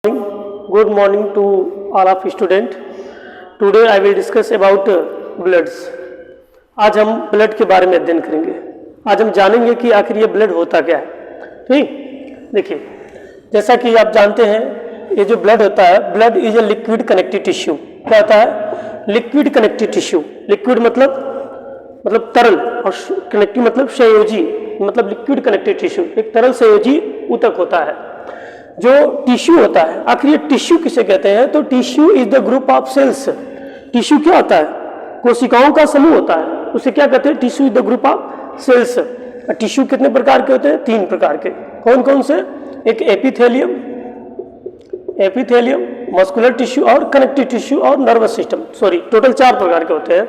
Good morning to all of student. Today I will discuss about bloods. आज हम blood के बारे में अध्ययन करेंगे। आज हम जानेंगे कि आखिर ये ब्लड होता क्या है। ठीक, देखिए जैसा कि आप जानते हैं ये जो ब्लड होता है, blood is a liquid connective tissue. क्या होता है? Liquid connective tissue. लिक्विड मतलब तरल, और कनेक्टिव मतलब संयोजी, मतलब लिक्विड कनेक्टिव टिश्यू एक तरल संयोजी ऊतक होता है जो टिश्यू होता है। आखिर ये टिश्यू किसे कहते हैं? तो tissue is the group of cells. Tissue क्या होता है? कोशिकाओं का समूह होता है, उसे क्या कहते हैं? Tissue is the group of cells. Tissue कितने प्रकार के होते हैं? 3 प्रकार के। कौन कौन से? एक एपिथेलियम, मस्कुलर टिश्यू और कनेक्टिव टिश्यू और नर्वस सिस्टम। टोटल 4 प्रकार के होते हैं।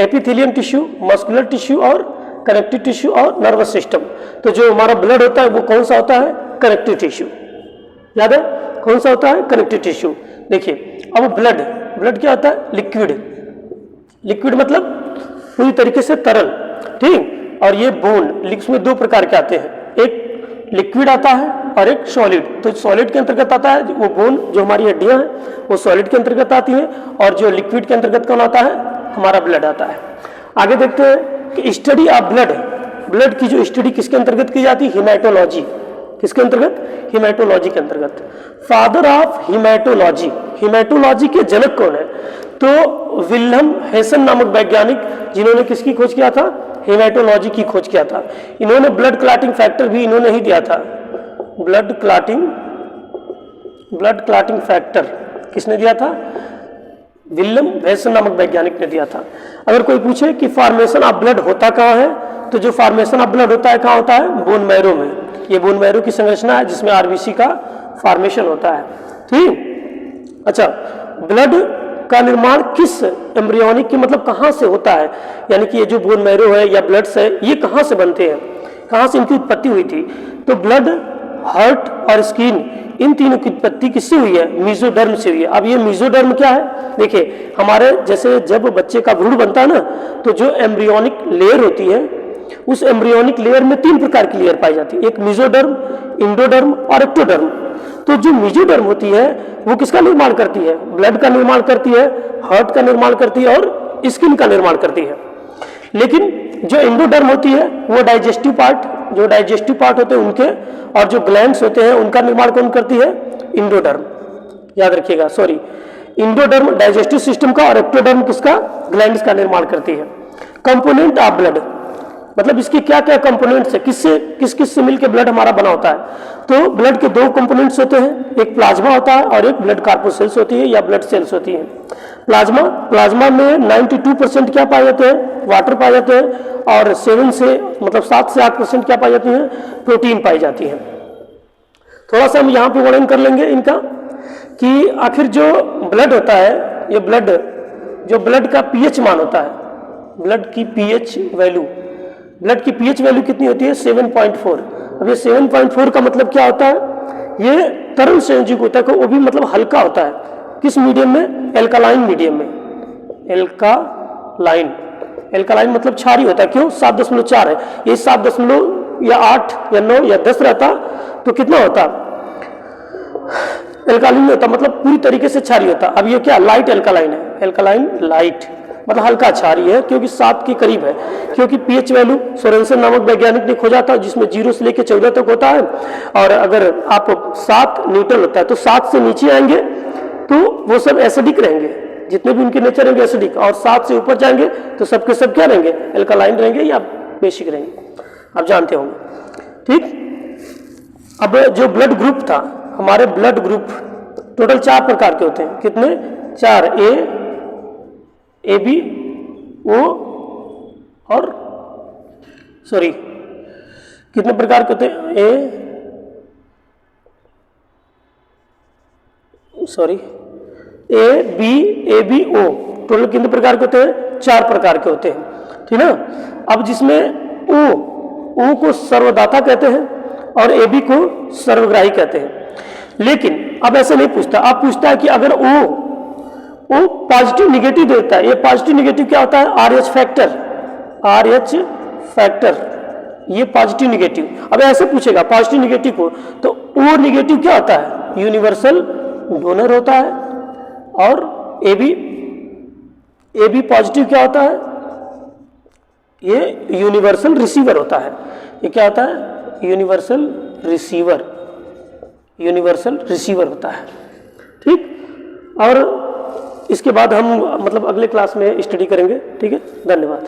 एपिथेलियम टिश्यू, मस्कुलर टिश्यू और कनेक्टिव टिश्यू और नर्वस सिस्टम। तो जो हमारा ब्लड होता है वो कौन सा होता है? Connective tissue. याद है कौन सा होता है? Connective tissue. देखिए अब ब्लड क्या होता है? लिक्विड मतलब पूरी तरीके से तरल। ठीक, और ये बोन, इसमें 2 प्रकार के आते हैं, एक लिक्विड आता है और एक सॉलिड। तो सॉलिड के अंतर्गत आता है वो बोन, जो हमारी हड्डियां हैं वो सॉलिड के अंतर्गत आती हैं, और जो लिक्विड के अंतर्गत कौन आता है? हमारा ब्लड आता है। आगे देखते हैं कि स्टडी ऑफ ब्लड की जो स्टडी किसके अंतर्गत की जाती है? हिमेटोलॉजी। किसके अंतर्गत? हिमेटोलॉजी के अंतर्गत। फादर ऑफ हिमेटोलॉजी के जनक कौन है? तो विल्हम हेसन नामक वैज्ञानिक, जिन्होंने किसकी खोज किया था? हिमेटोलॉजी की खोज किया था। इन्होंने ब्लड क्लॉटिंग फैक्टर भी इन्होंने ही दिया था। ब्लड क्लॉटिंग फैक्टर किसने दिया था? विल्हम हेसन नामक वैज्ञानिक ने दिया था। अगर कोई पूछे कि फॉर्मेशन ऑफ ब्लड होता कहाँ है, तो जो फॉर्मेशन ऑफ ब्लड होता है कहाँ होता है? बोन मैरो में। ये बोन मैरो की संरचना है जिसमें आरबीसी का फॉर्मेशन होता है। ठीक, अच्छा, ब्लड का निर्माण किस एम्ब्रियोनिक की मतलब कहाँ से होता है? यानी कि ये जो बोन मैरो है या ब्लड्स है, ये कहाँ से बनते हैं, कहाँ से इनकी उत्पत्ति हुई थी? तो ब्लड, हार्ट और स्किन, इन तीनों की उत्पत्ति किससे हुई है? मेसोडर्म से हुई है। अब ये मेसोडर्म क्या है? देखिए हमारे जैसे जब बच्चे का भ्रूण बनता है ना, तो जो एम्ब्रियोनिक लेयर होती है, उस एम्ब्रियोनिक लेयर में 3 प्रकार की लेयर पाई जाती है, एक मेसोडर्म, इंडोडर्म और एक्टोडर्म। तो जो मेसोडर्म होती है वो किसका निर्माण करती है? ब्लड का निर्माण करती है, हार्ट का निर्माण करती है और स्किन का निर्माण करती है। लेकिन जो इंडोडर्म होती है वो डाइजेस्टिव पार्ट होते हैं उनके, और जो ग्लैंड्स होते हैं उनका निर्माण कौन करती है? इंडोडर्म। याद रखिएगा, इंडोडर्म डाइजेस्टिव सिस्टम का और एक्टोडर्म किसका? ग्लैंड्स का निर्माण करती है। कंपोनेंट ऑफ ब्लड मतलब इसके क्या क्या कंपोनेंट्स है, किस से मिलकर ब्लड हमारा बना होता है? तो ब्लड के 2 कंपोनेंट्स होते हैं, एक प्लाज्मा होता है और एक ब्लड कार्पोसेल्स होती है या ब्लड सेल्स होती हैं। प्लाज्मा में 92% क्या पाए जाते हैं? वाटर पाए जाते हैं, और 7 से 8% क्या पाई जाती है? प्रोटीन पाई जाती है। थोड़ा सा हम यहाँ पे वर्णन कर लेंगे इनका कि आखिर जो ब्लड होता है, ये ब्लड का पीएच मान होता है, ब्लड की पीएच वैल्यू कितनी होती है? 7.4। अब ये 7.4 का मतलब क्या होता है? ये तरल संयोजक होता है, वो भी मतलब हल्का होता है। किस मीडियम में? एल्कालाइन मीडियम में। एल्कालाइन मतलब क्षारीय होता है। क्यों? 7.4 है। ये 7 या 8 या 9 या 10 रहता तो कितना होता? एल्कालाइन होता, मतलब पूरी तरीके से क्षारीय होता। अब ये क्या? लाइट एल्कालाइन है। एल्कालाइन लाइट मतलब हल्का क्षारीय है, क्योंकि 7 के करीब है। क्योंकि पीएच वैल्यू सोरेनसन नामक वैज्ञानिक ने खोजा था, जिसमें 0 से लेकर 14 तक होता है, और अगर आप 7 न्यूट्रल होता है, तो 7 से नीचे आएंगे तो वो सब एसिडिक रहेंगे, जितने भी उनके नेचर रहेंगे एसिडिक, और 7 से ऊपर जाएंगे तो सबके सब क्या रहेंगे? एल्कालाइन रहेंगे या बेसिक रहेंगे, आप जानते होंगे। ठीक, अब जो ब्लड ग्रुप था, हमारे ब्लड ग्रुप टोटल 4 प्रकार के होते हैं। कितने? 4, ए बी ओ और कितने प्रकार के होते हैं? ए बी ओ टोटल कितने प्रकार के होते हैं? 4 प्रकार के होते हैं। ठीक ना? अब जिसमें ओ को सर्वदाता कहते हैं और ए बी को सर्वग्राही कहते हैं। लेकिन अब ऐसे नहीं पूछता, आप पूछता है कि अगर ओ पॉजिटिव निगेटिव देता है, ये पॉजिटिव निगेटिव क्या होता है? RH फैक्टर, ये पॉजिटिव निगेटिव। अब ऐसे पूछेगा पॉजिटिव निगेटिव को, तो ओ निगेटिव क्या होता है? यूनिवर्सल डोनर होता है, और ए बी पॉजिटिव क्या होता है, ये यूनिवर्सल रिसीवर होता है। ये क्या होता है, यूनिवर्सल रिसीवर होता है। ठीक, और इसके बाद हम मतलब अगले क्लास में स्टडी करेंगे। ठीक है, धन्यवाद।